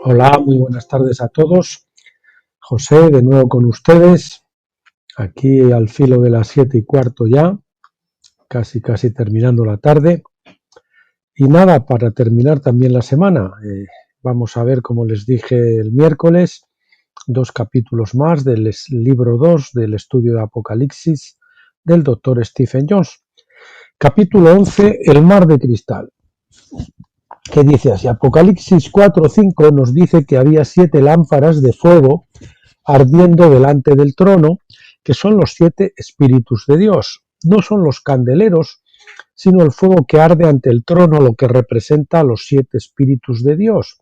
Hola, muy buenas tardes a todos. José, de nuevo con ustedes, aquí al filo de las 7:15 ya, casi terminando la tarde. Y nada, para terminar también la semana, vamos a ver, como les dije el miércoles, 2 capítulos más del libro 2 del estudio de Apocalipsis del doctor Stephen Jones. Capítulo 11, el mar de cristal, que dice así: Apocalipsis 4:5 nos dice que había 7 lámparas de fuego ardiendo delante del trono, que son los 7 espíritus de Dios. No son los candeleros, sino el fuego que arde ante el trono, lo que representa a los 7 espíritus de Dios.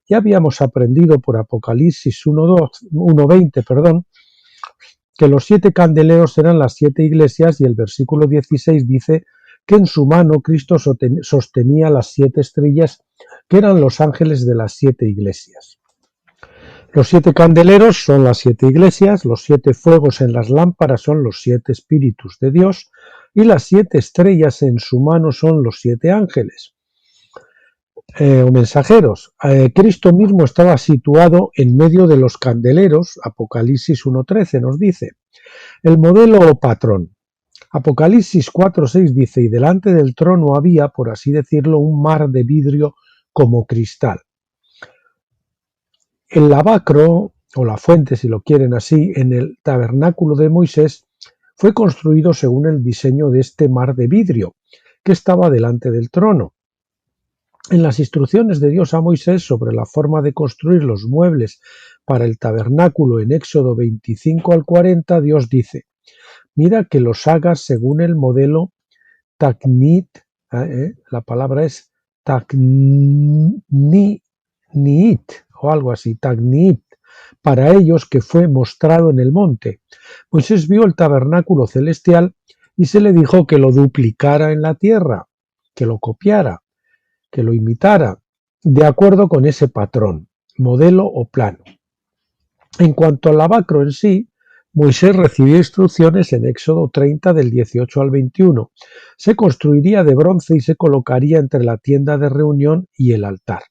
Ya habíamos aprendido por Apocalipsis 1:20, que los 7 candeleros eran las 7 iglesias, y el versículo 16 dice que en su mano Cristo sostenía las 7 estrellas, que eran los ángeles de las 7 iglesias. Los 7 candeleros son las 7 iglesias, los 7 fuegos en las lámparas son los 7 espíritus de Dios, y las 7 estrellas en su mano son los 7 ángeles o mensajeros. Cristo mismo estaba situado en medio de los candeleros. Apocalipsis 1:13 nos dice. El modelo o patrón. Apocalipsis 4:6 dice: y delante del trono había, por así decirlo, un mar de vidrio como cristal. El lavacro, o la fuente si lo quieren así, en el tabernáculo de Moisés, fue construido según el diseño de este mar de vidrio, que estaba delante del trono. En las instrucciones de Dios a Moisés sobre la forma de construir los muebles para el tabernáculo en Éxodo 25 al 40, Dios dice: mira que los hagas según el modelo Tacnit, la palabra es Tacnit, o algo así, Tacnit, para ellos, que fue mostrado en el monte. Moisés vio el tabernáculo celestial y se le dijo que lo duplicara en la tierra, que lo copiara, que lo imitara, de acuerdo con ese patrón, modelo o plano. En cuanto al lavacro en sí, Moisés recibió instrucciones en Éxodo 30 del 18 al 21. Se construiría de bronce y se colocaría entre la tienda de reunión y el altar.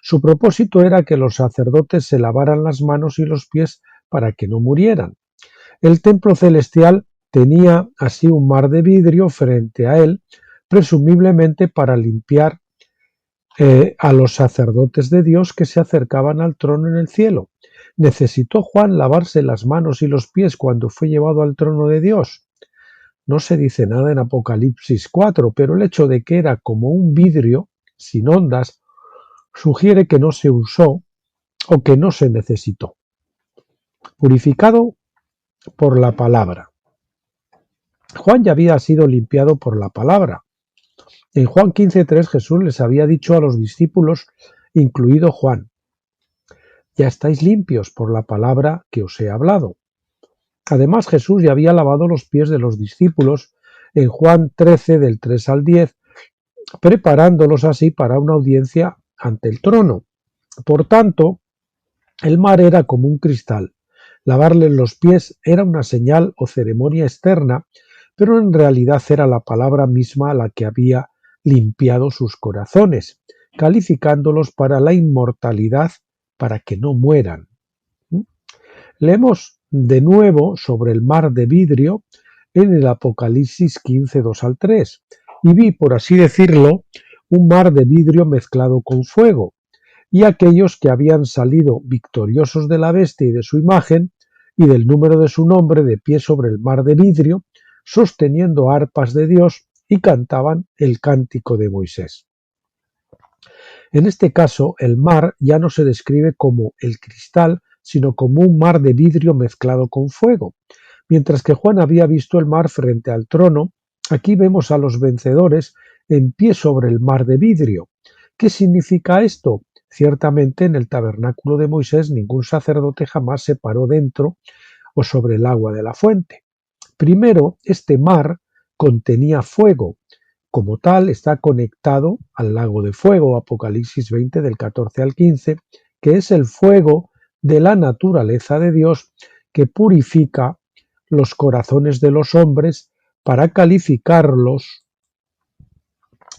Su propósito era que los sacerdotes se lavaran las manos y los pies para que no murieran. El templo celestial tenía así un mar de vidrio frente a él, presumiblemente para limpiar a los sacerdotes de Dios que se acercaban al trono en el cielo. ¿Necesitó Juan lavarse las manos y los pies cuando fue llevado al trono de Dios? No se dice nada en Apocalipsis 4, pero el hecho de que era como un vidrio sin ondas sugiere que no se usó o que no se necesitó. Purificado por la palabra. Juan ya había sido limpiado por la palabra. En Juan 15:3 Jesús les había dicho a los discípulos, incluido Juan: ya estáis limpios por la palabra que os he hablado. Además, Jesús ya había lavado los pies de los discípulos en Juan 13 del 3 al 10, preparándolos así para una audiencia ante el trono. Por tanto, el mar era como un cristal. Lavarles los pies era una señal o ceremonia externa, pero en realidad era la palabra misma la que había limpiado sus corazones, calificándolos para la inmortalidad, para que no mueran. Leemos de nuevo sobre el mar de vidrio en el Apocalipsis 15, 2 al 3, y vi, por así decirlo, un mar de vidrio mezclado con fuego, y aquellos que habían salido victoriosos de la bestia y de su imagen, y del número de su nombre, de pie sobre el mar de vidrio, sosteniendo arpas de Dios, y cantaban el cántico de Moisés. En este caso, el mar ya no se describe como el cristal, sino como un mar de vidrio mezclado con fuego. Mientras que Juan había visto el mar frente al trono, aquí vemos a los vencedores en pie sobre el mar de vidrio. ¿Qué significa esto? Ciertamente en el tabernáculo de Moisés ningún sacerdote jamás se paró dentro o sobre el agua de la fuente. Primero, este mar contenía fuego. Como tal, está conectado al lago de fuego, Apocalipsis 20 del 14 al 15, que es el fuego de la naturaleza de Dios que purifica los corazones de los hombres para calificarlos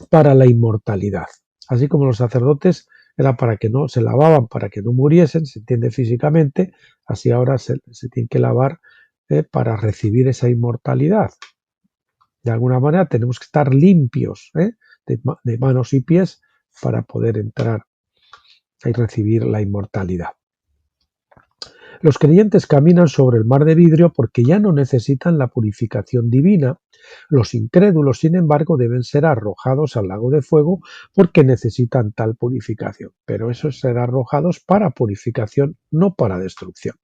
para la inmortalidad. Así como los sacerdotes era para que no, se lavaban para que no muriesen, se entiende físicamente, así ahora se tienen que lavar para recibir esa inmortalidad. De alguna manera tenemos que estar limpios de manos y pies para poder entrar y recibir la inmortalidad. Los creyentes caminan sobre el mar de vidrio porque ya no necesitan la purificación divina. Los incrédulos, sin embargo, deben ser arrojados al lago de fuego porque necesitan tal purificación. Pero esos serán arrojados para purificación, no para destrucción.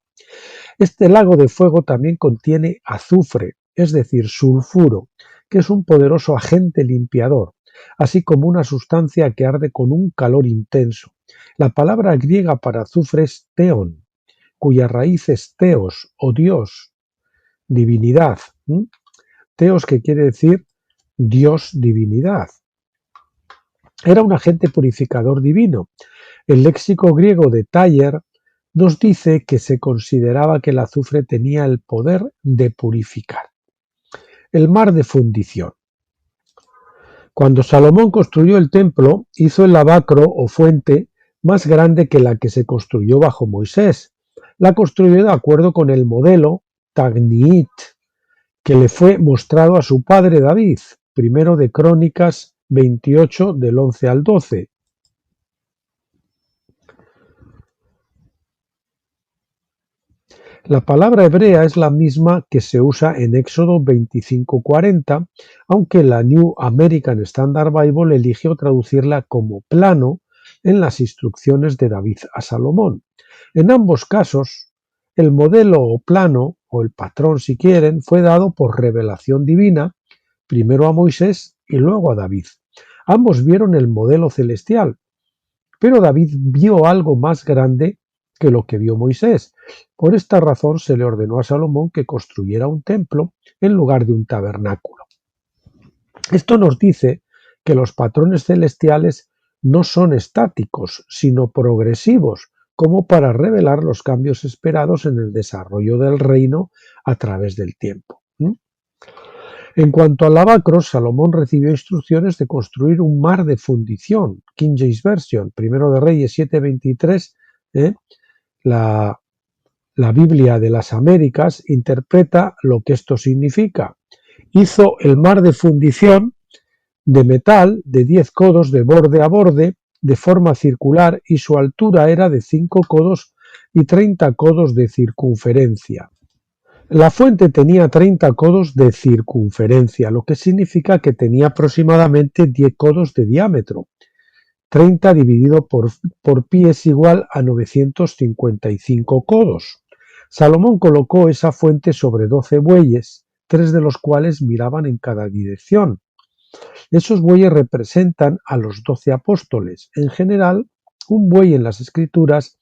Este lago de fuego también contiene azufre, es decir, sulfuro, que es un poderoso agente limpiador, así como una sustancia que arde con un calor intenso. La palabra griega para azufre es theon, cuya raíz es teos o Dios, divinidad. Teos, que quiere decir Dios, divinidad. Era un agente purificador divino. El léxico griego de Thayer nos dice que se consideraba que el azufre tenía el poder de purificar. El mar de fundición. Cuando Salomón construyó el templo, hizo el lavacro o fuente más grande que la que se construyó bajo Moisés. La construyó de acuerdo con el modelo Tagniit que le fue mostrado a su padre David, primero de Crónicas 28 del 11 al 12. La palabra hebrea es la misma que se usa en Éxodo 25:40, aunque la New American Standard Bible eligió traducirla como plano en las instrucciones de David a Salomón. En ambos casos, el modelo o plano, o el patrón si quieren, fue dado por revelación divina, primero a Moisés y luego a David. Ambos vieron el modelo celestial, pero David vio algo más grande que lo que vio Moisés. Por esta razón se le ordenó a Salomón que construyera un templo en lugar de un tabernáculo. Esto nos dice que los patrones celestiales no son estáticos, sino progresivos, como para revelar los cambios esperados en el desarrollo del reino a través del tiempo. En cuanto al lavacro, Salomón recibió instrucciones de construir un mar de fundición, King James Version, Primero de Reyes 7:23, la Biblia de las Américas interpreta lo que esto significa. Hizo el mar de fundición de metal de 10 codos de borde a borde, de forma circular, y su altura era de 5 codos y 30 codos de circunferencia. La fuente tenía 30 codos de circunferencia, lo que significa que tenía aproximadamente 10 codos de diámetro. 30 dividido por pi es igual a 955 codos. Salomón colocó esa fuente sobre 12 bueyes, 3 de los cuales miraban en cada dirección. Esos bueyes representan a los 12 apóstoles. En general, un buey en las Escrituras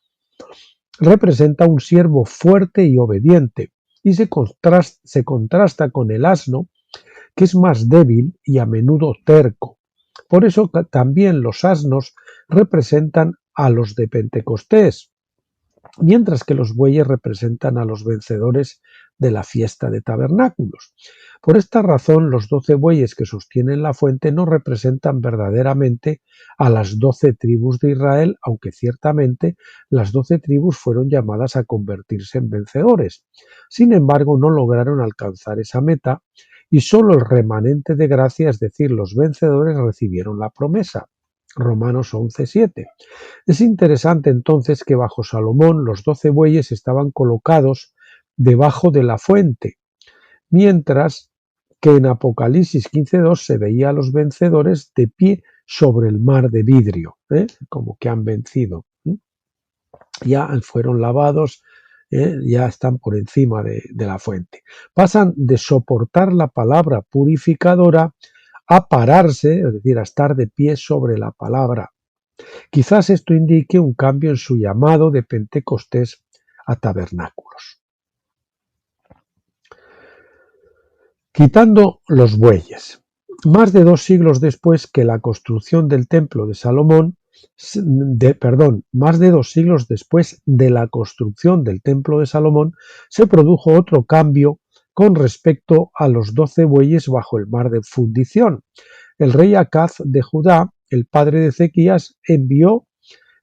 representa un siervo fuerte y obediente, y se contrasta con el asno, que es más débil y a menudo terco. Por eso también los asnos representan a los de Pentecostés, mientras que los bueyes representan a los vencedores de la fiesta de tabernáculos. Por esta razón, los 12 bueyes que sostienen la fuente no representan verdaderamente a las 12 tribus de Israel, aunque ciertamente las 12 tribus fueron llamadas a convertirse en vencedores. Sin embargo, no lograron alcanzar esa meta y solo el remanente de gracia, es decir, los vencedores, recibieron la promesa. Romanos 11:7. Es interesante entonces que bajo Salomón los 12 bueyes estaban colocados debajo de la fuente, mientras que en Apocalipsis 15:2 se veía a los vencedores de pie sobre el mar de vidrio, como que han vencido. Ya fueron lavados, ya están por encima de la fuente. Pasan de soportar la palabra purificadora a pararse, es decir, a estar de pie sobre la palabra. Quizás esto indique un cambio en su llamado de Pentecostés a tabernáculos. Quitando los bueyes. Más de 2 siglos después que la construcción del templo de Salomón, más de 2 siglos después de la construcción del templo de Salomón, se produjo otro cambio con respecto a los 12 bueyes bajo el mar de fundición. El rey Acaz de Judá, el padre de Ezequías, envió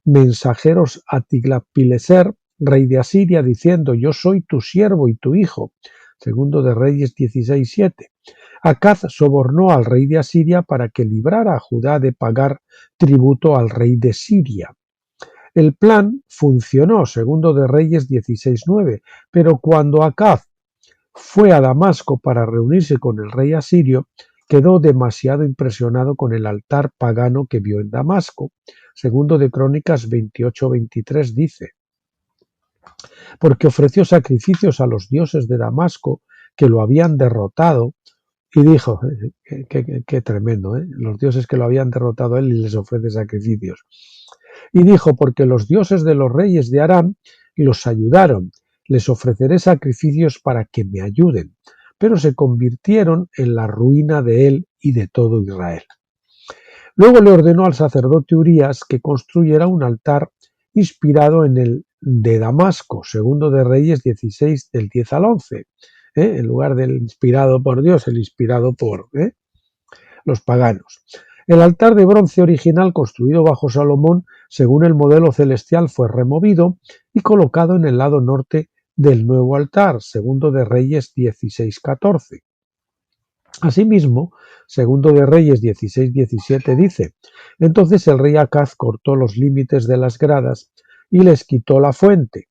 mensajeros a Tiglat-Pileser, rey de Asiria, diciendo: yo soy tu siervo y tu hijo. Segundo de Reyes 16:7. Acaz sobornó al rey de Asiria para que librara a Judá de pagar tributo al rey de Siria. El plan funcionó, segundo de Reyes 16:9, pero cuando Acaz fue a Damasco para reunirse con el rey asirio, quedó demasiado impresionado con el altar pagano que vio en Damasco. Segundo de Crónicas 28:23 dice: porque ofreció sacrificios a los dioses de Damasco que lo habían derrotado, y dijo, qué tremendo, los dioses que lo habían derrotado a él, y les ofrece sacrificios. Y dijo: porque los dioses de los reyes de Aram los ayudaron, les ofreceré sacrificios para que me ayuden. Pero se convirtieron en la ruina de él y de todo Israel. Luego le ordenó al sacerdote Urías que construyera un altar inspirado en el de Damasco, segundo de Reyes 16, del 10 al 11. En lugar del inspirado por Dios, el inspirado por los paganos. El altar de bronce original construido bajo Salomón, según el modelo celestial, fue removido y colocado en el lado norte del nuevo altar, segundo de Reyes 16:14. Asimismo, segundo de Reyes 16:17 dice: entonces el rey Acaz cortó los límites de las gradas y les quitó la fuente.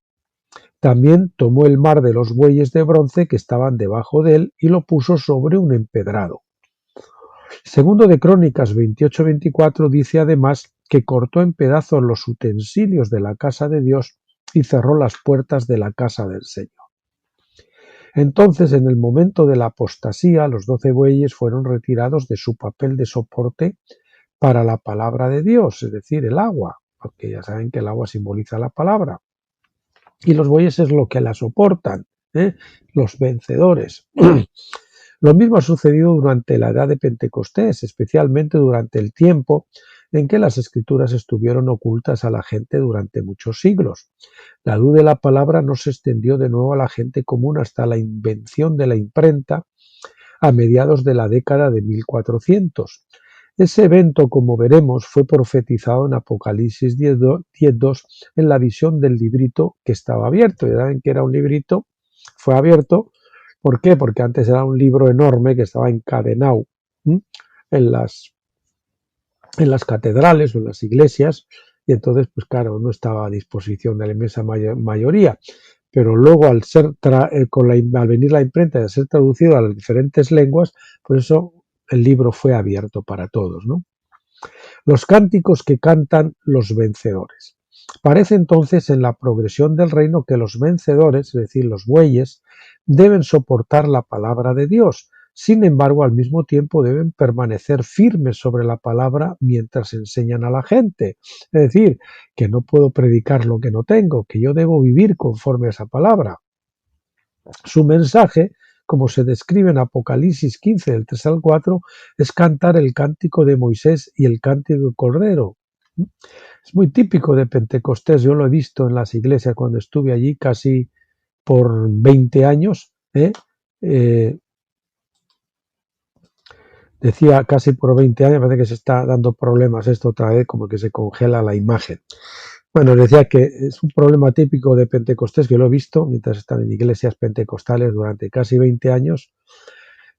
También tomó el mar de los bueyes de bronce que estaban debajo de él y lo puso sobre un empedrado. Segundo de Crónicas 28:24 dice además que cortó en pedazos los utensilios de la casa de Dios y cerró las puertas de la casa del Señor. Entonces, en el momento de la apostasía, los 12 bueyes fueron retirados de su papel de soporte para la palabra de Dios, es decir, el agua, porque ya saben que el agua simboliza la palabra. Y los bueyes es lo que la soportan, los vencedores. Lo mismo ha sucedido durante la edad de Pentecostés, especialmente durante el tiempo en que las escrituras estuvieron ocultas a la gente durante muchos siglos. La luz de la palabra no se extendió de nuevo a la gente común hasta la invención de la imprenta a mediados de la década de 1400. Ese evento, como veremos, fue profetizado en Apocalipsis 10:2 en la visión del librito que estaba abierto. Ya saben que era un librito, fue abierto. ¿Por qué? Porque antes era un libro enorme que estaba encadenado en las catedrales o en las iglesias, y entonces, pues claro, no estaba a disposición de la inmensa mayoría. Pero luego, al venir la imprenta y al ser traducido a las diferentes lenguas, por eso el libro fue abierto para todos, ¿no? Los cánticos que cantan los vencedores. Parece entonces en la progresión del reino que los vencedores, es decir, los bueyes, deben soportar la palabra de Dios. Sin embargo, al mismo tiempo deben permanecer firmes sobre la palabra mientras enseñan a la gente. Es decir, que no puedo predicar lo que no tengo, que yo debo vivir conforme a esa palabra. Su mensaje, como se describe en Apocalipsis 15, del 3 al 4, es cantar el cántico de Moisés y el cántico del Cordero. Es muy típico de Pentecostés, yo lo he visto en las iglesias cuando estuve allí casi por 20 años. Decía casi por 20 años, parece que se está dando problemas esto otra vez, como que se congela la imagen. Bueno, decía que es un problema típico de Pentecostés, que lo he visto mientras están en iglesias pentecostales durante casi 20 años,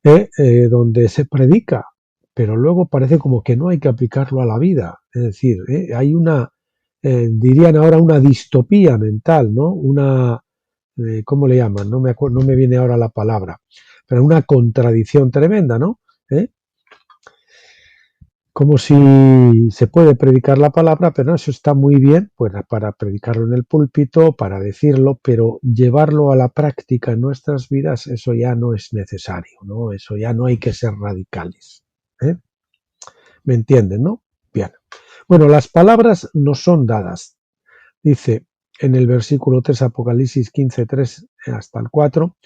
donde se predica, pero luego parece como que no hay que aplicarlo a la vida. Es decir, hay una, dirían ahora, una distopía mental, ¿no? Una, ¿cómo le llaman? No me acuerdo, no me viene ahora la palabra, pero una contradicción tremenda, ¿no? Como si se puede predicar la palabra, pero eso está muy bien, pues para predicarlo en el púlpito, para decirlo, pero llevarlo a la práctica en nuestras vidas, eso ya no es necesario, ¿no? Eso ya no hay que ser radicales. ¿Me entienden, no? Bien. Bueno, las palabras no son dadas. Dice en el versículo 3, Apocalipsis 15, 3 hasta el 4,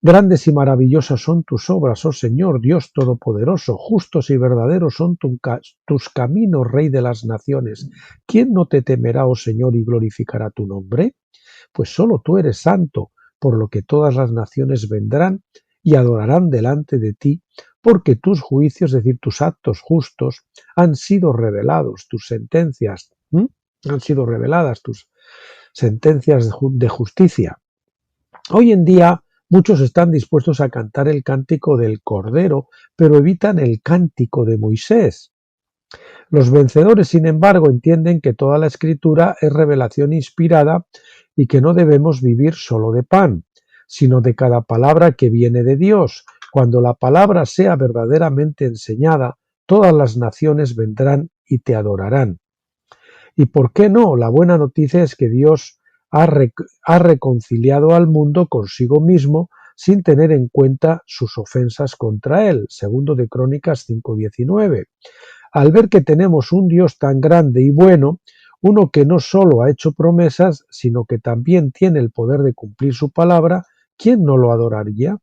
grandes y maravillosas son tus obras, oh Señor, Dios Todopoderoso, justos y verdaderos son tus caminos, Rey de las naciones. ¿Quién no te temerá, oh Señor, y glorificará tu nombre? Pues solo tú eres santo, por lo que todas las naciones vendrán y adorarán delante de ti, porque tus juicios, es decir, tus actos justos, han sido revelados, tus sentencias. han sido reveladas tus sentencias de justicia. Hoy en día muchos están dispuestos a cantar el cántico del Cordero, pero evitan el cántico de Moisés. Los vencedores, sin embargo, entienden que toda la Escritura es revelación inspirada y que no debemos vivir solo de pan, sino de cada palabra que viene de Dios. Cuando la palabra sea verdaderamente enseñada, todas las naciones vendrán y te adorarán. ¿Y por qué no? La buena noticia es que Dios ha reconciliado al mundo consigo mismo sin tener en cuenta sus ofensas contra él. Segundo de Crónicas 5:19. Al ver que tenemos un Dios tan grande y bueno, uno que no solo ha hecho promesas, sino que también tiene el poder de cumplir su palabra, ¿quién no lo adoraría?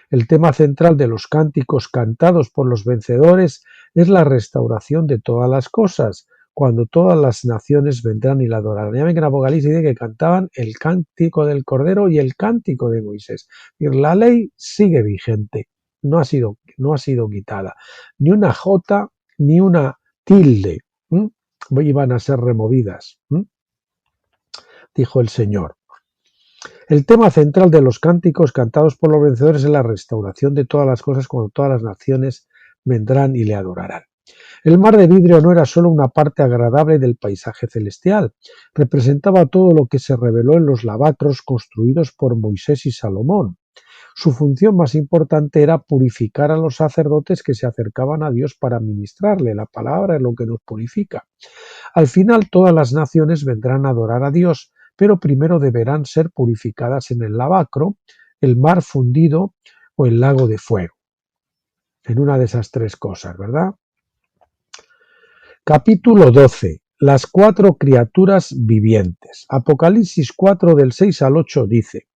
El tema central de los cánticos cantados por los vencedores es la restauración de todas las cosas, cuando todas las naciones vendrán y la adorarán. Ya ven que en Apocalipsis dice que cantaban el cántico del Cordero y el cántico de Moisés. La ley sigue vigente, no ha sido quitada. Ni una jota, ni una tilde iban a ser removidas, dijo el Señor. El tema central de los cánticos cantados por los vencedores es la restauración de todas las cosas cuando todas las naciones vendrán y le adorarán. El mar de vidrio no era solo una parte agradable del paisaje celestial, representaba todo lo que se reveló en los lavacros construidos por Moisés y Salomón. Su función más importante era purificar a los sacerdotes que se acercaban a Dios para ministrarle. La palabra es lo que nos purifica. Al final todas las naciones vendrán a adorar a Dios, pero primero deberán ser purificadas en el lavacro, el mar fundido o el lago de fuego. En una de esas tres cosas, ¿verdad? Capítulo 12. Las cuatro criaturas vivientes. Apocalipsis 4 del 6 al 8 dice: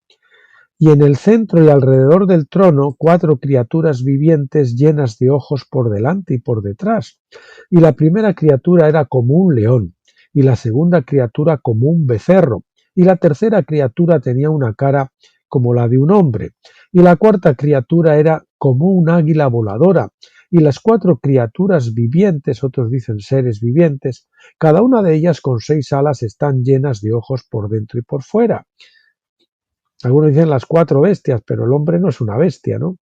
Y en el centro y alrededor del trono cuatro criaturas vivientes llenas de ojos por delante y por detrás. Y la primera criatura era como un león, y la segunda criatura como un becerro, y la tercera criatura tenía una cara como la de un hombre, y la cuarta criatura era como un águila voladora, y las cuatro criaturas vivientes, otros dicen seres vivientes, cada una de ellas con 6 alas están llenas de ojos por dentro y por fuera. Algunos dicen las cuatro bestias, pero el hombre no es una bestia, ¿no?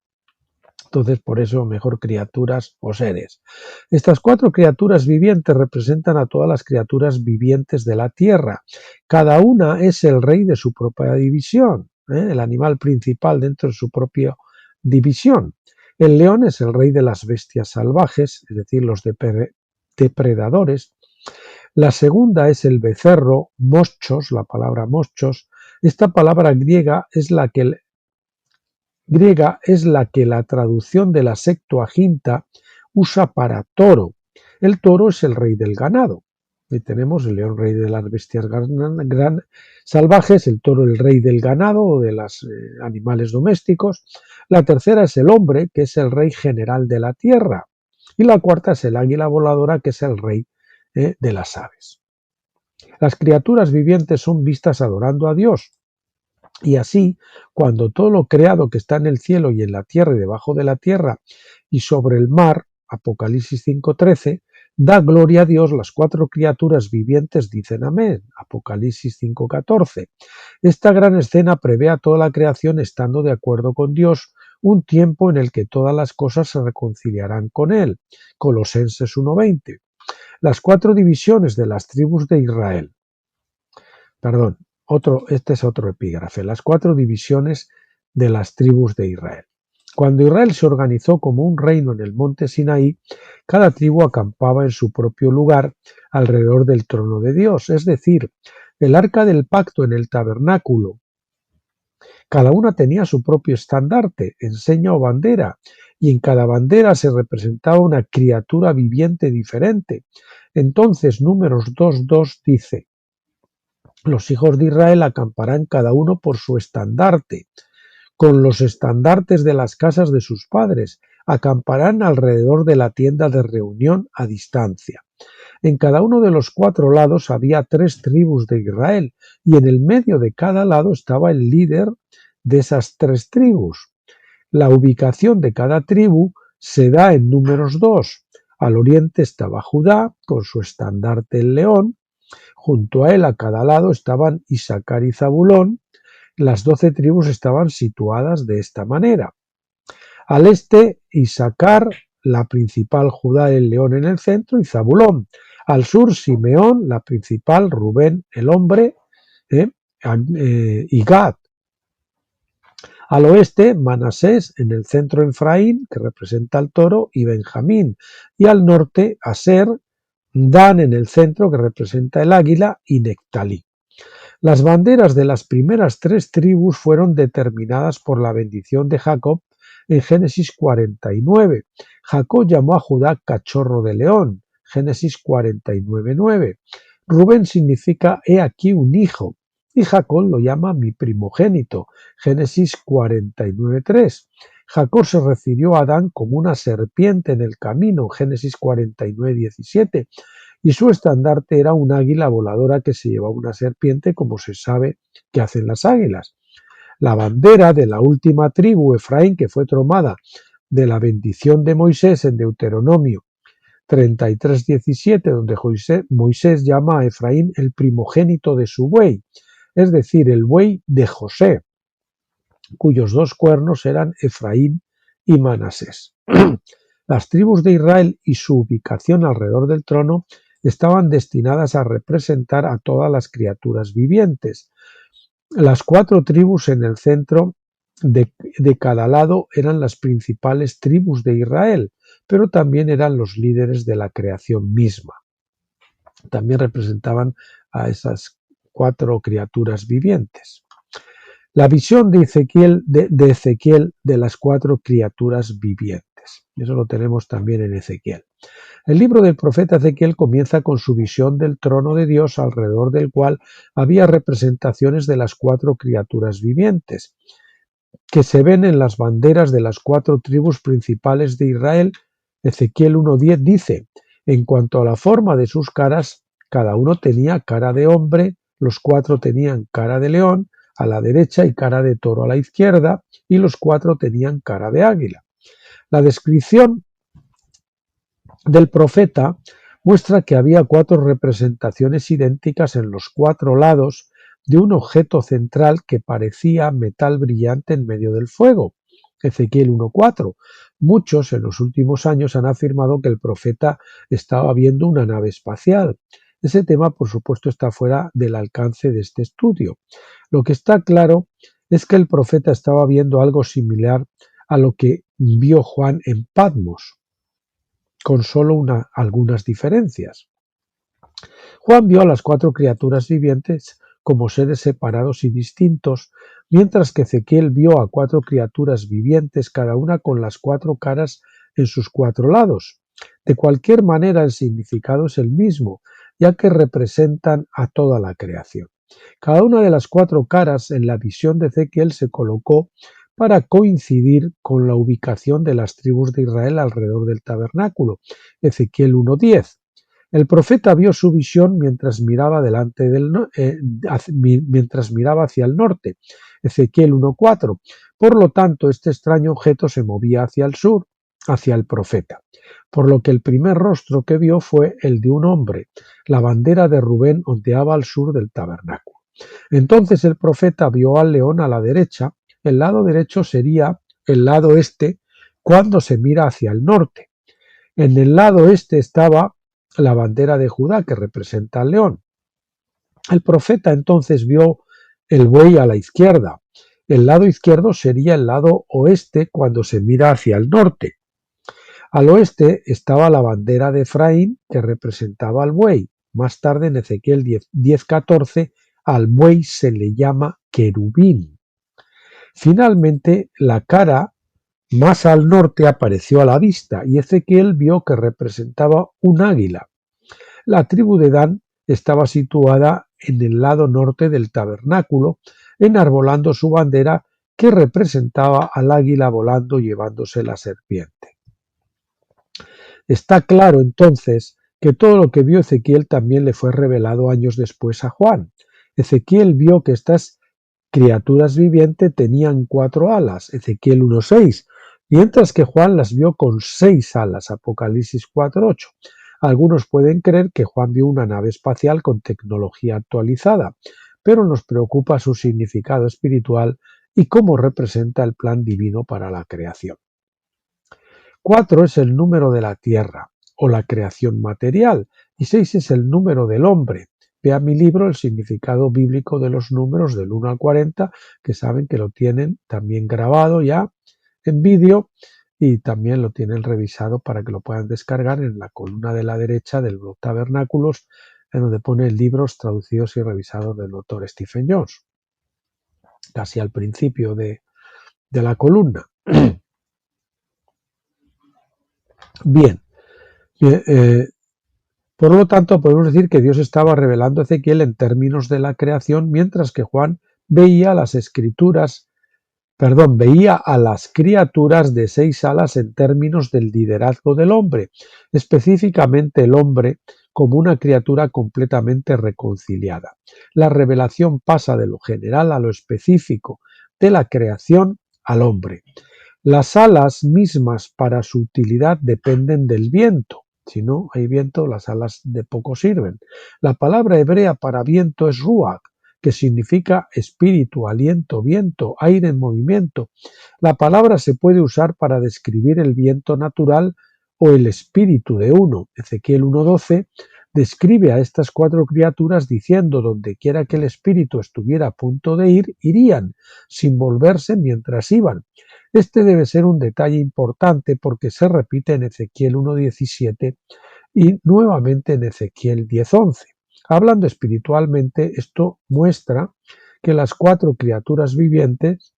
Entonces, por eso, mejor criaturas o seres. Estas cuatro criaturas vivientes representan a todas las criaturas vivientes de la tierra. Cada una es el rey de su propia división, el animal principal dentro de su propia división. El león es el rey de las bestias salvajes, es decir, los depredadores. La segunda es el becerro, moschos, la palabra moschos. Esta palabra griega es la que la traducción de la Septuaginta usa para toro. El toro es el rey del ganado. Y tenemos el león rey de las bestias salvajes, el toro el rey del ganado o de los animales domésticos. La tercera es el hombre, que es el rey general de la tierra. Y la cuarta es el águila voladora, que es el rey de las aves. Las criaturas vivientes son vistas adorando a Dios. Y así, cuando todo lo creado que está en el cielo y en la tierra y debajo de la tierra y sobre el mar, Apocalipsis 5:13, da gloria a Dios, las cuatro criaturas vivientes dicen amén, Apocalipsis 5:14. Esta gran escena prevé a toda la creación estando de acuerdo con Dios, un tiempo en el que todas las cosas se reconciliarán con Él, Colosenses 1:20. Las cuatro divisiones de las tribus de Israel. Este es otro epígrafe. Las cuatro divisiones de las tribus de Israel. Cuando Israel se organizó como un reino en el monte Sinaí, cada tribu acampaba en su propio lugar alrededor del trono de Dios, es decir, el arca del pacto en el tabernáculo. Cada una tenía su propio estandarte, enseña o bandera, y en cada bandera se representaba una criatura viviente diferente. Entonces, Números 2:2 dice: los hijos de Israel acamparán cada uno por su estandarte, con los estandartes de las casas de sus padres, acamparán alrededor de la tienda de reunión a distancia. En cada uno de los 4 lados había 3 tribus de Israel, y en el medio de cada lado estaba el líder de esas 3 tribus. La ubicación de cada tribu se da en Números 2. Al oriente estaba Judá, con su estandarte el león. Junto a él, a cada lado, estaban Isaacar y Zabulón. Las 12 tribus estaban situadas de esta manera. Al este, Isaacar, la principal, Judá, el león en el centro, y Zabulón. Al sur, Simeón, la principal, Rubén, el hombre, y Gad. Al oeste, Manasés, en el centro, Efraín, que representa al toro, y Benjamín. Y al norte, Aser, Dan en el centro, que representa el águila, y Nectalí. Las banderas de las primeras 3 tribus fueron determinadas por la bendición de Jacob en Génesis 49. Jacob llamó a Judá cachorro de león, Génesis 49:9. Rubén significa he aquí un hijo, y Jacob lo llama mi primogénito, Génesis 49:3. Jacob se refirió a Adán como una serpiente en el camino, Génesis 49:17. Y su estandarte era un águila voladora que se llevaba una serpiente, como se sabe que hacen las águilas. La bandera de la última tribu, Efraín, que fue tomada de la bendición de Moisés en Deuteronomio 33:17, donde Moisés llama a Efraín el primogénito de su buey, es decir, el buey de José, cuyos 2 cuernos eran Efraín y Manasés. Las tribus de Israel y su ubicación alrededor del trono estaban destinadas a representar a todas las criaturas vivientes. Las 4 tribus en el centro de cada lado eran las principales tribus de Israel, pero también eran los líderes de la creación misma. También representaban a esas 4 criaturas vivientes. La visión de Ezequiel de las 4 criaturas vivientes. Eso lo tenemos también en Ezequiel. El libro del profeta Ezequiel comienza con su visión del trono de Dios, alrededor del cual había representaciones de las 4 criaturas vivientes, que se ven en las banderas de las 4 tribus principales de Israel. Ezequiel 1:10 dice: en cuanto a la forma de sus caras, cada uno tenía cara de hombre, los 4 tenían cara de león a la derecha y cara de toro a la izquierda, y los 4 tenían cara de águila. La descripción del profeta muestra que había 4 representaciones idénticas en los 4 lados de un objeto central que parecía metal brillante en medio del fuego. Ezequiel 1:4. Muchos en los últimos años han afirmado que el profeta estaba viendo una nave espacial. Ese tema, por supuesto, está fuera del alcance de este estudio. Lo que está claro es que el profeta estaba viendo algo similar a lo que vio Juan en Patmos, con solo algunas diferencias. Juan vio a las 4 criaturas vivientes como seres separados y distintos, mientras que Ezequiel vio a 4 criaturas vivientes, cada una con las 4 caras en sus 4 lados. De cualquier manera, el significado es el mismo, ya que representan a toda la creación. Cada una de las 4 caras en la visión de Ezequiel se colocó para coincidir con la ubicación de las tribus de Israel alrededor del tabernáculo. Ezequiel 1:10. El profeta vio su visión mientras miraba mientras miraba hacia el norte. Ezequiel 1:4. Por lo tanto, este extraño objeto se movía hacia el sur, hacia el profeta, por lo que el primer rostro que vio fue el de un hombre. La bandera de Rubén ondeaba al sur del tabernáculo. Entonces el profeta vio al león a la derecha. El lado derecho sería el lado este cuando se mira hacia el norte. En el lado este estaba la bandera de Judá, que representa al león. El profeta entonces vio el buey a la izquierda. El lado izquierdo sería el lado oeste cuando se mira hacia el norte. Al oeste estaba la bandera de Efraín, que representaba al buey. Más tarde, en Ezequiel 10:14, al buey se le llama querubín. Finalmente, la cara más al norte apareció a la vista y Ezequiel vio que representaba un águila. La tribu de Dan estaba situada en el lado norte del tabernáculo, enarbolando su bandera que representaba al águila volando llevándose la serpiente. Está claro entonces que todo lo que vio Ezequiel también le fue revelado años después a Juan. Ezequiel vio que estas criaturas vivientes tenían 4 alas, Ezequiel 1:6, mientras que Juan las vio con 6 alas, Apocalipsis 4:8. Algunos pueden creer que Juan vio una nave espacial con tecnología actualizada, pero nos preocupa su significado espiritual y cómo representa el plan divino para la creación. 4 es el número de la Tierra o la creación material y 6 es el número del hombre. Vea mi libro El significado bíblico de los números del 1 al 40, que saben que lo tienen también grabado ya en vídeo y también lo tienen revisado para que lo puedan descargar en la columna de la derecha del blog Tabernáculos, en donde pone libros traducidos y revisados del doctor Stephen Jones, casi al principio de la columna. Bien, por lo tanto podemos decir que Dios estaba revelando a Ezequiel en términos de la creación, mientras que Juan veía veía a las criaturas de 6 alas en términos del liderazgo del hombre, específicamente el hombre como una criatura completamente reconciliada. La revelación pasa de lo general a lo específico, de la creación al hombre. Las alas mismas para su utilidad dependen del viento. Si no hay viento, las alas de poco sirven. La palabra hebrea para viento es ruach, que significa espíritu, aliento, viento, aire en movimiento. La palabra se puede usar para describir el viento natural o el espíritu de uno. Ezequiel 1:12 describe a estas 4 criaturas diciendo: donde quiera que el espíritu estuviera a punto de ir, irían, sin volverse mientras iban. Este debe ser un detalle importante porque se repite en Ezequiel 1:17 y nuevamente en Ezequiel 10:11. Hablando espiritualmente, esto muestra que las 4 criaturas vivientes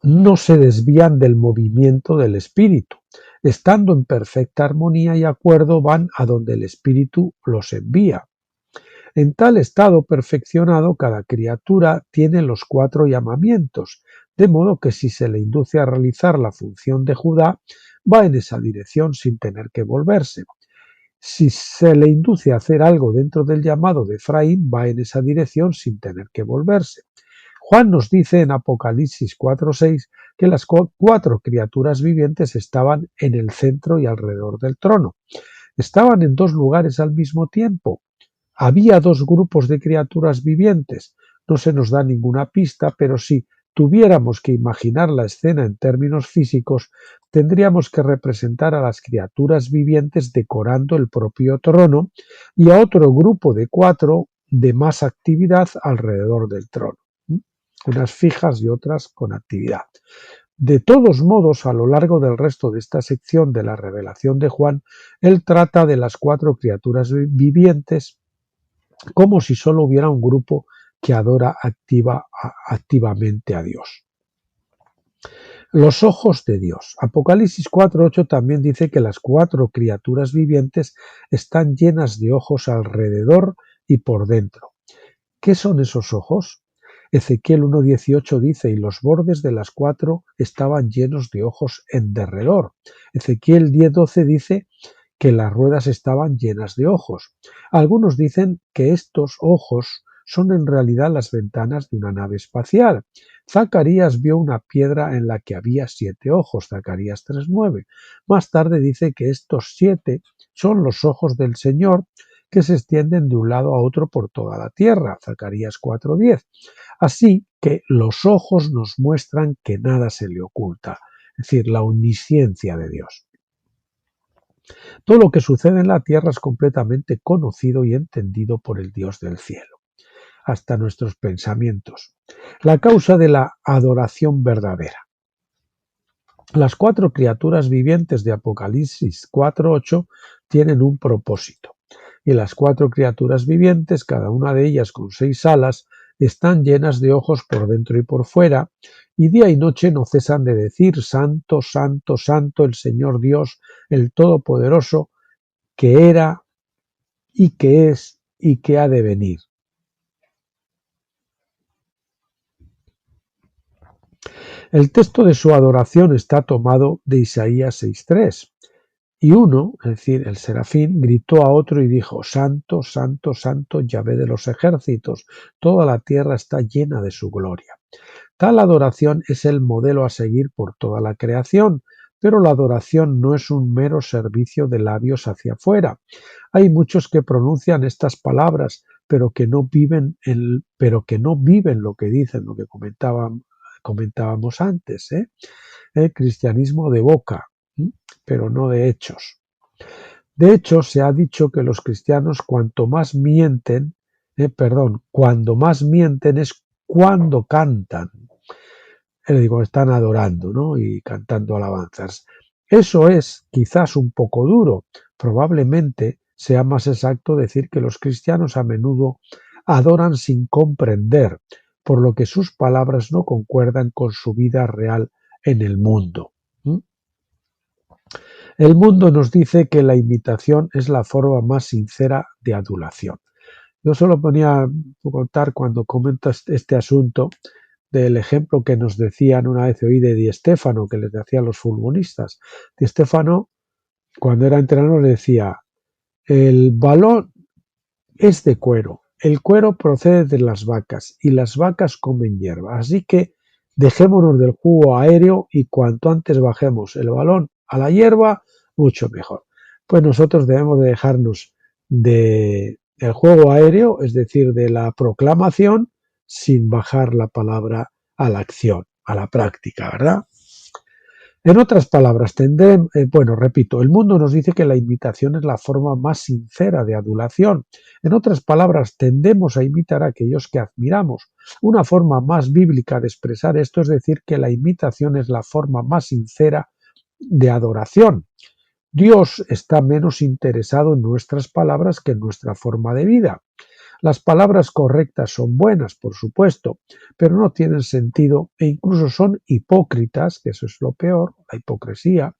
no se desvían del movimiento del espíritu. Estando en perfecta armonía y acuerdo, van a donde el espíritu los envía. En tal estado perfeccionado, cada criatura tiene los 4 llamamientos, de modo que si se le induce a realizar la función de Judá, va en esa dirección sin tener que volverse. Si se le induce a hacer algo dentro del llamado de Efraín, va en esa dirección sin tener que volverse. Juan nos dice en Apocalipsis 4:6 que las 4 criaturas vivientes estaban en el centro y alrededor del trono. Estaban en 2 lugares al mismo tiempo. Había 2 grupos de criaturas vivientes. No se nos da ninguna pista, pero si tuviéramos que imaginar la escena en términos físicos, tendríamos que representar a las criaturas vivientes decorando el propio trono y a otro grupo de 4 de más actividad alrededor del trono. Unas fijas y otras con actividad. De todos modos, a lo largo del resto de esta sección de la revelación de Juan, él trata de las 4 criaturas vivientes como si solo hubiera un grupo que adora activamente a Dios. Los ojos de Dios. Apocalipsis 4:8 también dice que las 4 criaturas vivientes están llenas de ojos alrededor y por dentro. ¿Qué son esos ojos? Ezequiel 1:18 dice: y los bordes de las 4 estaban llenos de ojos en derredor. Ezequiel 10:12 dice que las ruedas estaban llenas de ojos. Algunos dicen que estos ojos son en realidad las ventanas de una nave espacial. Zacarías vio una piedra en la que había 7 ojos, Zacarías 3:9. Más tarde dice que estos 7 son los ojos del Señor que se extienden de un lado a otro por toda la tierra, Zacarías 4:10. Así que los ojos nos muestran que nada se le oculta, es decir, la omnisciencia de Dios. Todo lo que sucede en la tierra es completamente conocido y entendido por el Dios del cielo, hasta nuestros pensamientos. La causa de la adoración verdadera. Las 4 criaturas vivientes de Apocalipsis 4:8 tienen un propósito, y las 4 criaturas vivientes, cada una de ellas con 6 alas, están llenas de ojos por dentro y por fuera, y día y noche no cesan de decir: Santo, Santo, Santo, el Señor Dios, el Todopoderoso, que era y que es y que ha de venir. El texto de su adoración está tomado de Isaías 6:3. Y uno, es decir, el serafín, gritó a otro y dijo: Santo, Santo, Santo, Yahvé de los ejércitos, toda la tierra está llena de su gloria. Tal adoración es el modelo a seguir por toda la creación, Pero la adoración no es un mero servicio de labios hacia afuera. Hay muchos que pronuncian estas palabras, pero que no viven lo que dicen, lo que comentábamos antes, ¿eh? El cristianismo de boca, ¿m? Pero no de hechos. De hecho, se ha dicho que los cristianos cuando más mienten es cuando cantan. Digo, están adorando, ¿no? Y cantando alabanzas. Eso es quizás un poco duro. Probablemente sea más exacto decir que los cristianos a menudo adoran sin comprender, por lo que sus palabras no concuerdan con su vida real en el mundo. ¿Mm? El mundo nos dice que la imitación es la forma más sincera de adulación. Yo solo ponía a contar cuando comento este asunto del ejemplo que nos decían una vez oí de Di Stéfano, que les decían los futbolistas. Di Stéfano, cuando era entrenador, le decía, el balón es de cuero, el cuero procede de las vacas y las vacas comen hierba. Así que dejémonos del juego aéreo y cuanto antes bajemos el balón a la hierba, mucho mejor. Pues nosotros debemos de dejarnos del juego aéreo, es decir, de la proclamación, sin bajar la palabra a la acción, a la práctica, ¿verdad? En otras palabras, repito, el mundo nos dice que la imitación es la forma más sincera de adulación. En otras palabras, tendemos a imitar a aquellos que admiramos. Una forma más bíblica de expresar esto es decir que la imitación es la forma más sincera de adoración. Dios está menos interesado en nuestras palabras que en nuestra forma de vida. Las palabras correctas son buenas, por supuesto, pero no tienen sentido e incluso son hipócritas, que eso es lo peor, la hipocresía,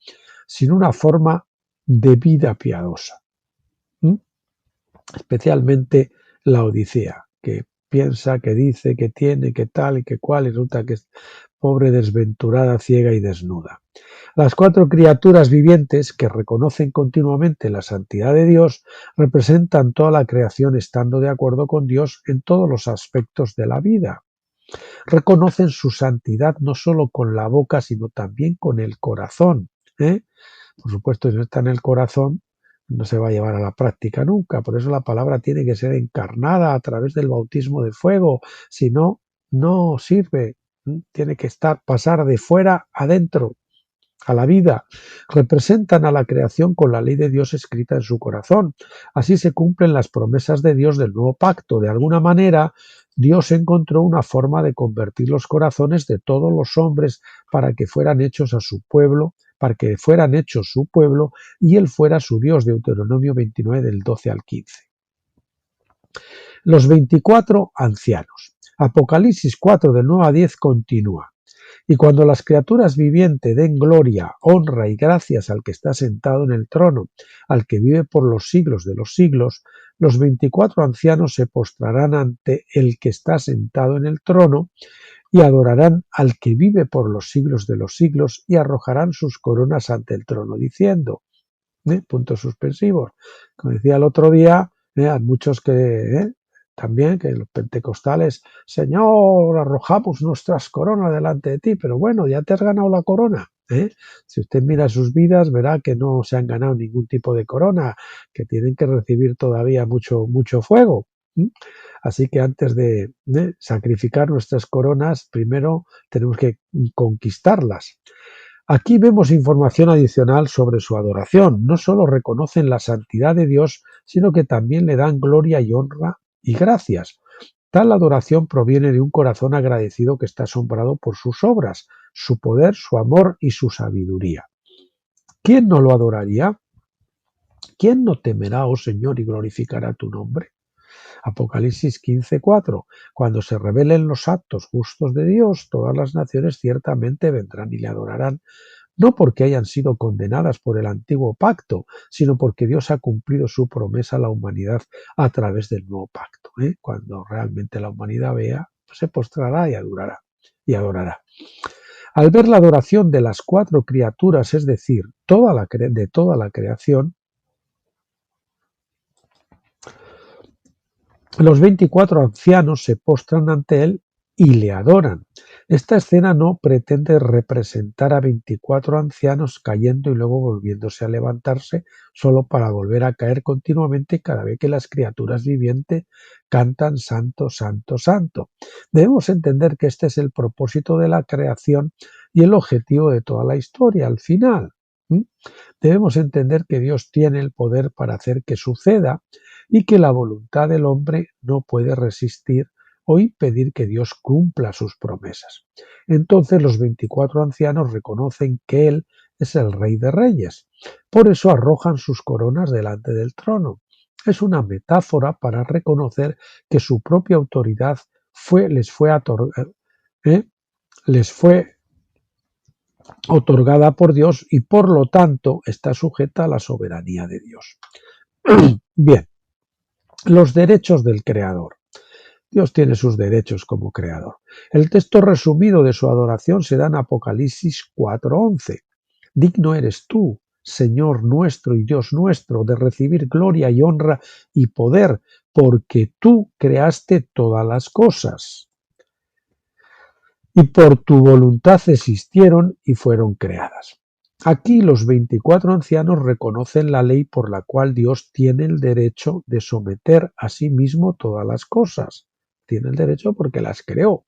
sin una forma de vida piadosa. ¿Mm? Especialmente la Odisea, que piensa, que dice, que tiene, que tal y que cual, y resulta que es pobre, desventurada, ciega y desnuda. Las cuatro criaturas vivientes que reconocen continuamente la santidad de Dios representan toda la creación estando de acuerdo con Dios en todos los aspectos de la vida. Reconocen su santidad no solo con la boca, sino también con el corazón. ¿Eh? Por supuesto, si no está en el corazón, no se va a llevar a la práctica nunca. Por eso la palabra tiene que ser encarnada a través del bautismo de fuego. Si no, no sirve. Tiene que pasar de fuera adentro, a la vida. Representan a la creación con la ley de Dios escrita en su corazón. Así se cumplen las promesas de Dios del nuevo pacto. De alguna manera, Dios encontró una forma de convertir los corazones de todos los hombres para que fueran hechos a su pueblo, para que fueran hechos su pueblo y Él fuera su Dios. Deuteronomio 29 del 12 al 15. Los 24 ancianos. Apocalipsis 4 del 9 a 10 continúa. Y cuando las criaturas vivientes den gloria, honra y gracias al que está sentado en el trono, al que vive por los siglos de los siglos, los 24 ancianos se postrarán ante el que está sentado en el trono y adorarán al que vive por los siglos de los siglos y arrojarán sus coronas ante el trono, diciendo, puntos suspensivos. Como decía el otro día, hay muchos que también, que los pentecostales, Señor, arrojamos nuestras coronas delante de ti, pero bueno, ya te has ganado la corona. Si usted mira sus vidas, verá que no se han ganado ningún tipo de corona, que tienen que recibir todavía mucho, mucho fuego. Así que antes de sacrificar nuestras coronas, primero tenemos que conquistarlas. Aquí vemos información adicional sobre su adoración. No solo reconocen la santidad de Dios, sino que también le dan gloria y honra y gracias. Tal adoración proviene de un corazón agradecido que está asombrado por sus obras, su poder, su amor y su sabiduría. ¿Quién no lo adoraría? ¿Quién no temerá, oh Señor, y glorificará tu nombre? Apocalipsis 15:4. Cuando se revelen los actos justos de Dios, todas las naciones ciertamente vendrán y le adorarán, no porque hayan sido condenadas por el antiguo pacto, sino porque Dios ha cumplido su promesa a la humanidad a través del nuevo pacto. Cuando realmente la humanidad vea, pues se postrará y adorará. Al ver la adoración de las cuatro criaturas, es decir, de toda la creación, los 24 ancianos se postran ante él y le adoran. Esta escena no pretende representar a 24 ancianos cayendo y luego volviéndose a levantarse solo para volver a caer continuamente cada vez que las criaturas vivientes cantan Santo, Santo, Santo. Debemos entender que este es el propósito de la creación y el objetivo de toda la historia al final. Debemos entender que Dios tiene el poder para hacer que suceda y que la voluntad del hombre no puede resistir o impedir que Dios cumpla sus promesas. Entonces los 24 ancianos reconocen que Él es el Rey de Reyes. Por eso arrojan sus coronas delante del trono. Es una metáfora para reconocer que su propia autoridad les fue otorgada por Dios y por lo tanto está sujeta a la soberanía de Dios. Bien, los derechos del creador. Dios tiene sus derechos como creador. El texto resumido de su adoración se da en Apocalipsis 4:11. Digno eres tú, Señor nuestro y Dios nuestro, de recibir gloria y honra y poder, porque tú creaste todas las cosas. Y por tu voluntad existieron y fueron creadas. Aquí los 24 ancianos reconocen la ley por la cual Dios tiene el derecho de someter a sí mismo todas las cosas. Tiene el derecho porque las creó.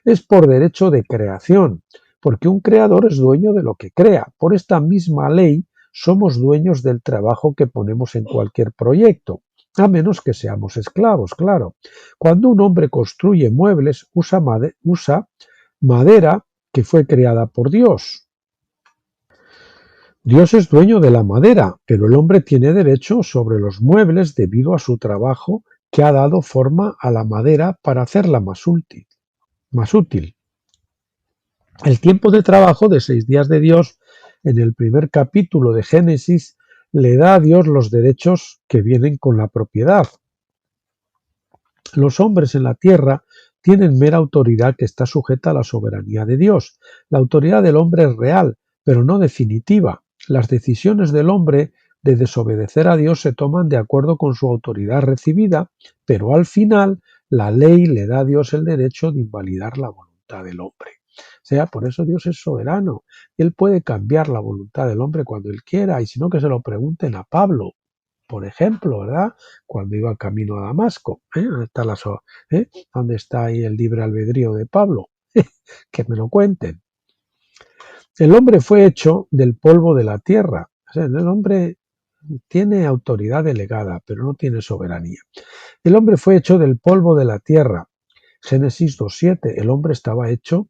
Es por derecho de creación, porque un creador es dueño de lo que crea. Por esta misma ley somos dueños del trabajo que ponemos en cualquier proyecto, a menos que seamos esclavos, claro. Cuando un hombre construye muebles, usa madera que fue creada por Dios. Dios es dueño de la madera, pero el hombre tiene derecho sobre los muebles debido a su trabajo que ha dado forma a la madera para hacerla más útil. El tiempo de trabajo de 6 días de Dios en el primer capítulo de Génesis le da a Dios los derechos que vienen con la propiedad. Los hombres en la tierra tienen mera autoridad que está sujeta a la soberanía de Dios. La autoridad del hombre es real, pero no definitiva. Las decisiones del hombre de desobedecer a Dios se toman de acuerdo con su autoridad recibida, pero al final la ley le da a Dios el derecho de invalidar la voluntad del hombre. O sea, por eso Dios es soberano. Él puede cambiar la voluntad del hombre cuando él quiera, y si no que se lo pregunten a Pablo, por ejemplo, ¿verdad? Cuando iba camino a Damasco. ¿Dónde está ahí el libre albedrío de Pablo? Que me lo cuenten. El hombre fue hecho del polvo de la tierra. O sea, el hombre tiene autoridad delegada, pero no tiene soberanía. El hombre fue hecho del polvo de la tierra. Génesis 2:7. El hombre estaba hecho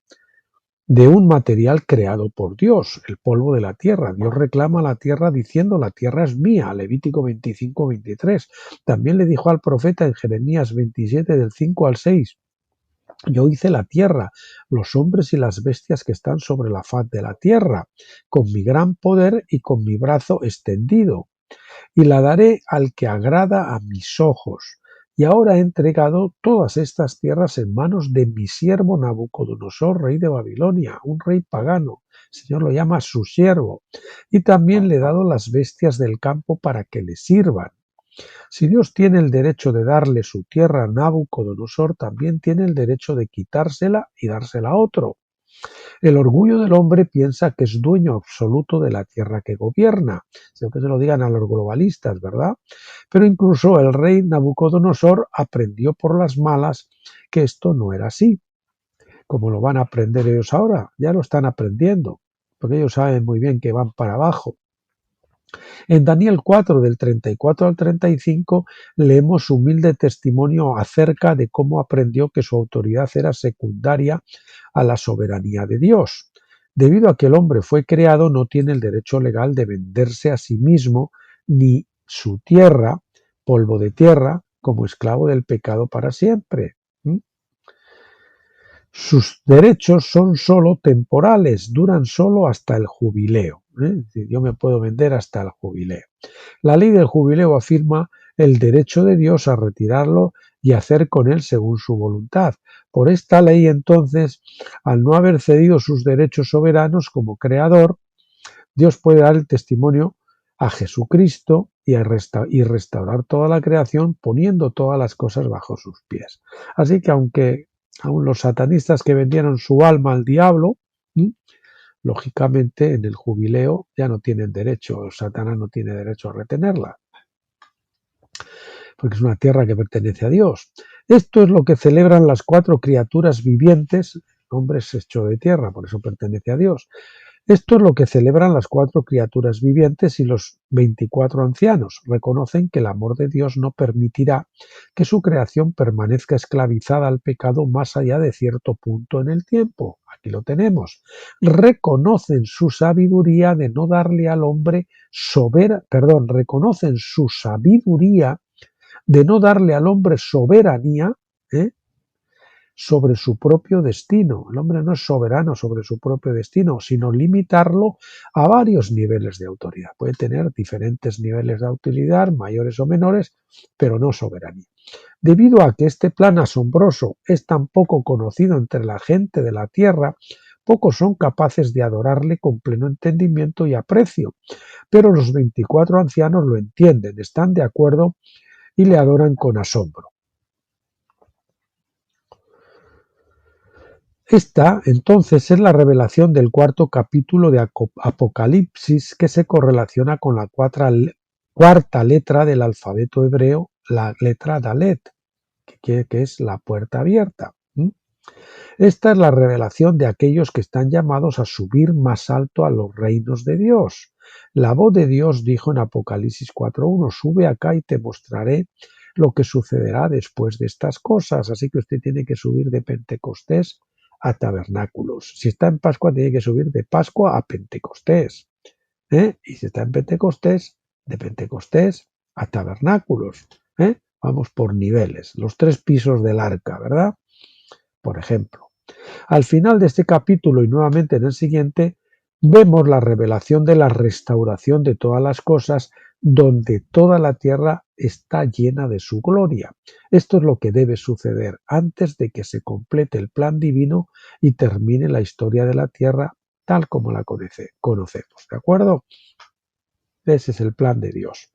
de un material creado por Dios, el polvo de la tierra. Dios reclama a la tierra diciendo: la tierra es mía, Levítico 25:23. También le dijo al profeta en Jeremías 27 del 5 al 6: yo hice la tierra, los hombres y las bestias que están sobre la faz de la tierra, con mi gran poder y con mi brazo extendido, y la daré al que agrada a mis ojos. Y ahora he entregado todas estas tierras en manos de mi siervo Nabucodonosor, rey de Babilonia, un rey pagano. El Señor lo llama su siervo. Y también le he dado las bestias del campo para que le sirvan. Si Dios tiene el derecho de darle su tierra a Nabucodonosor, también tiene el derecho de quitársela y dársela a otro. El orgullo del hombre piensa que es dueño absoluto de la tierra que gobierna, sino que se lo digan a los globalistas, ¿verdad? Pero incluso el rey Nabucodonosor aprendió por las malas que esto no era así. Como lo van a aprender ellos ahora, ya lo están aprendiendo, porque ellos saben muy bien que van para abajo. En Daniel 4, del 34 al 35, leemos su humilde testimonio acerca de cómo aprendió que su autoridad era secundaria a la soberanía de Dios. Debido a que el hombre fue creado, no tiene el derecho legal de venderse a sí mismo ni su tierra, polvo de tierra, como esclavo del pecado para siempre. Sus derechos son solo temporales, duran solo hasta el jubileo. Es decir, yo me puedo vender hasta el jubileo. La ley del jubileo afirma el derecho de Dios a retirarlo y hacer con él según su voluntad. Por esta ley, entonces, al no haber cedido sus derechos soberanos como creador, Dios puede dar el testimonio a Jesucristo y restaurar toda la creación poniendo todas las cosas bajo sus pies. Así que aunque Aún los satanistas que vendieron su alma al diablo, lógicamente en el jubileo ya no tienen derecho, Satanás no tiene derecho a retenerla, porque es una tierra que pertenece a Dios. Esto es lo que celebran las 4 criaturas vivientes, el hombre es hecho de tierra, por eso pertenece a Dios. Esto es lo que celebran las 4 criaturas vivientes y los 24 ancianos. Reconocen que el amor de Dios no permitirá que su creación permanezca esclavizada al pecado más allá de cierto punto en el tiempo. Aquí lo tenemos. Reconocen su sabiduría de no darle al hombre reconocen su sabiduría de no darle al hombre soberanía, sobre su propio destino. El hombre no es soberano sobre su propio destino, sino limitarlo a varios niveles de autoridad. Puede tener diferentes niveles de autoridad, mayores o menores, pero no soberanía. Debido a que este plan asombroso es tan poco conocido entre la gente de la tierra, pocos son capaces de adorarle con pleno entendimiento y aprecio. Pero los 24 ancianos lo entienden, están de acuerdo y le adoran con asombro. Esta, entonces, es la revelación del 4.º capítulo de Apocalipsis, que se correlaciona con la cuarta letra del alfabeto hebreo, la letra Dalet, que es la puerta abierta. Esta es la revelación de aquellos que están llamados a subir más alto a los reinos de Dios. La voz de Dios dijo en Apocalipsis 4.1, sube acá y te mostraré lo que sucederá después de estas cosas. Así que usted tiene que subir de Pentecostés a tabernáculos. Si está en Pascua, tiene que subir de Pascua a Pentecostés. Y si está en Pentecostés, de Pentecostés a tabernáculos. Vamos por niveles, los 3 pisos del arca, ¿verdad? Por ejemplo. Al final de este capítulo y nuevamente en el siguiente, vemos la revelación de la restauración de todas las cosas, donde toda la tierra está llena de su gloria. Esto es lo que debe suceder antes de que se complete el plan divino y termine la historia de la tierra tal como la conocemos. ¿De acuerdo? Ese es el plan de Dios.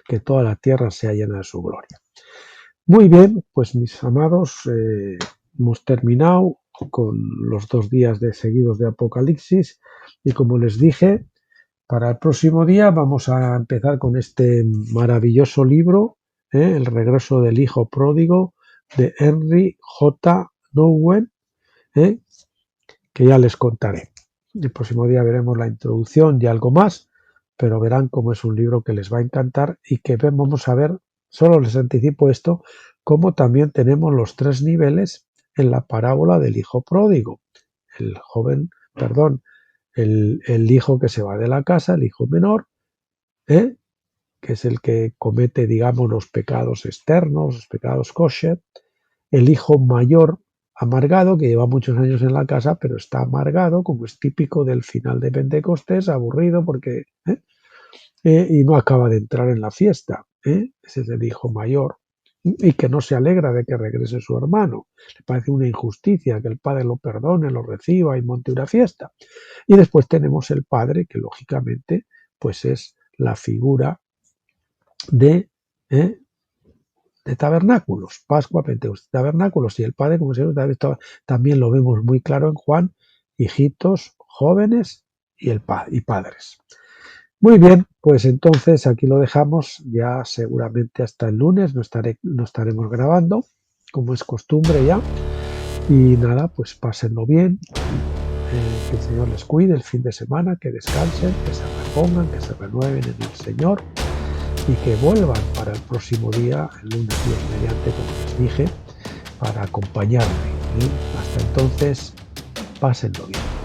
Que toda la tierra sea llena de su gloria. Muy bien, pues mis amados, hemos terminado con los 2 días seguidos de Apocalipsis y como les dije, para el próximo día vamos a empezar con este maravilloso libro, El regreso del hijo pródigo, de Henry J. Nouwen, que ya les contaré. El próximo día veremos la introducción y algo más, pero verán cómo es un libro que les va a encantar y que vamos a ver, solo les anticipo esto, cómo también tenemos los 3 niveles en la parábola del hijo pródigo. El hijo que se va de la casa, el hijo menor, que es el que comete, digamos, los pecados externos, los pecados kosher, el hijo mayor amargado, que lleva muchos años en la casa, pero está amargado, como es típico del final de Pentecostés, aburrido porque y no acaba de entrar en la fiesta. Ese es el hijo mayor y que no se alegra de que regrese su hermano. Le parece una injusticia que el padre lo perdone, lo reciba y monte una fiesta. Y después tenemos el padre, que lógicamente pues es la figura de tabernáculos, Pascua, Pentecostés, tabernáculos, y el padre, como se ve, también lo vemos muy claro en Juan, hijitos, jóvenes y padres. Muy bien, pues entonces aquí lo dejamos, ya seguramente hasta el lunes no estaremos grabando, como es costumbre ya, y nada, pues pásenlo bien, que el Señor les cuide el fin de semana, que descansen, que se repongan, que se renueven en el Señor y que vuelvan para el próximo día, el lunes Dios mediante, como les dije, para acompañarme. Hasta entonces, pásenlo bien.